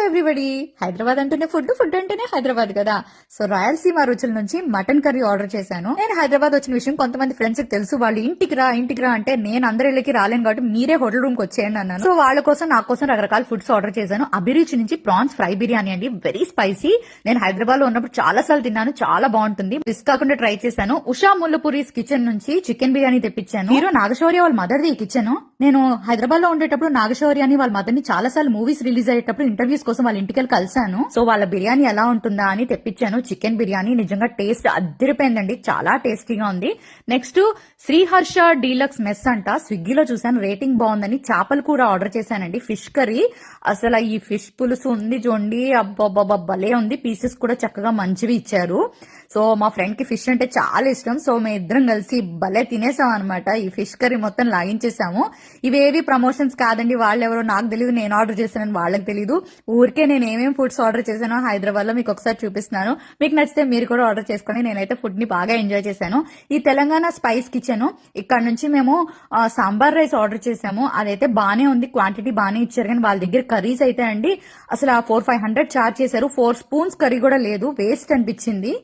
Everybody. Hyderabad అంటేనే food, food అంటేనే హైదరాబాద్ కదా. సో రాయలసీమ రుచుల నుంచి మటన్ కర్రీ ఆర్డర్ చేశాను. నేను హైదరాబాద్ వచ్చిన విషయం కొంతమంది ఫ్రెండ్స్ కి తెలుసు. వాళ్ళు ఇంటికి రా అంటే నేను అందరి ఇళ్ళకి రాలేను కాబట్టి మీరే హోటల్ రూమ్ కి వచ్చేయండి అన్నాను. సో వాళ్ళ కోసం నా కోసం రకరకాల ఫుడ్స్ ఆర్డర్ చేశాను. అభిరుచి నుంచి ప్రాన్స్ ఫ్రై బిర్యానీ అండి, వెరీ స్పైసీ. నేను హైదరాబాద్ లో ఉన్నప్పుడు చాలా సార్లు తిన్నాను, చాలా బాగుంటుంది. మిస్ కాకుండా ట్రై చేశాను. ఉషా ముల్లపూరీస్ కిచెన్ నుంచి చికెన్ బిర్యానీ తెప్పించాను. హీరో నాగశౌర్య వాళ్ళ మదర్ది ఈ కిచెన్. నేను హైదరాబాద్ లో ఉండేటప్పుడు నాగశౌర్య అని వాళ్ళ మదర్ ని చాలా సార్లు మూవీస్ రిలీజ్ అయ్యేటప్పుడు ఇంటర్వ్యూస్ కోసం వాళ్ళ ఇంటికి కలిసాను. సో వాళ్ళ బిర్యానీ ఎలా ఉంటుందా అని తెప్పించాను. చికెన్ బిర్యానీ నిజంగా టేస్ట్ అద్దరిపోయిందండి, చాలా టేస్టీగా ఉంది. నెక్స్ట్ శ్రీహర్ష డీలక్స్ మెస్ అంట, స్విగ్గీలో చూసాను, రేటింగ్ బాగుందని చేపల కూర ఆర్డర్ చేశానండి. ఫిష్ కర్రీ, అసలు ఈ ఫిష్ పులుసు ఉంది చూడండి, అబ్బబ్బబ్బ భలే ఉంది. పీసెస్ కూడా చక్కగా మంచివి ఇచ్చారు. సో మా ఫ్రెండ్ కి ఫిష్ అంటే చాలా ఇష్టం. సో మేము ఇద్దరం కలిసి భలే తినేసాం అనమాట. ఈ ఫిష్ కర్రీ మొత్తం లాగించేసాము. ఇవేవి ప్రమోషన్స్ కాదండి, వాళ్ళెవరో నాకు తెలియదు, నేను ఆర్డర్ చేశానని వాళ్ళకి తెలియదు. ఊరికే నేను ఏమేమి ఫుడ్స్ ఆర్డర్ చేశానో హైదరాబాద్ లో మీకు ఒకసారి చూపిస్తున్నాను. మీకు నచ్చితే మీరు కూడా ఆర్డర్ చేసుకోండి. నేనైతే ఫుడ్ ని బాగా ఎంజాయ్ చేశాను. ఈ తెలంగాణ స్పైస్ కిచెన్, ఇక్కడ నుంచి మేము సాంబార్ రైస్ ఆర్డర్ చేసాము. అదైతే బానే ఉంది, క్వాంటిటీ బానే ఇచ్చారు. కానీ వాళ్ళ దగ్గర కర్రీస్ అయితే అండి అసలు 400-500 చార్జ్ చేశారు. 4 స్పూన్స్ కర్రీ కూడా లేదు, వేస్ట్ అనిపించింది.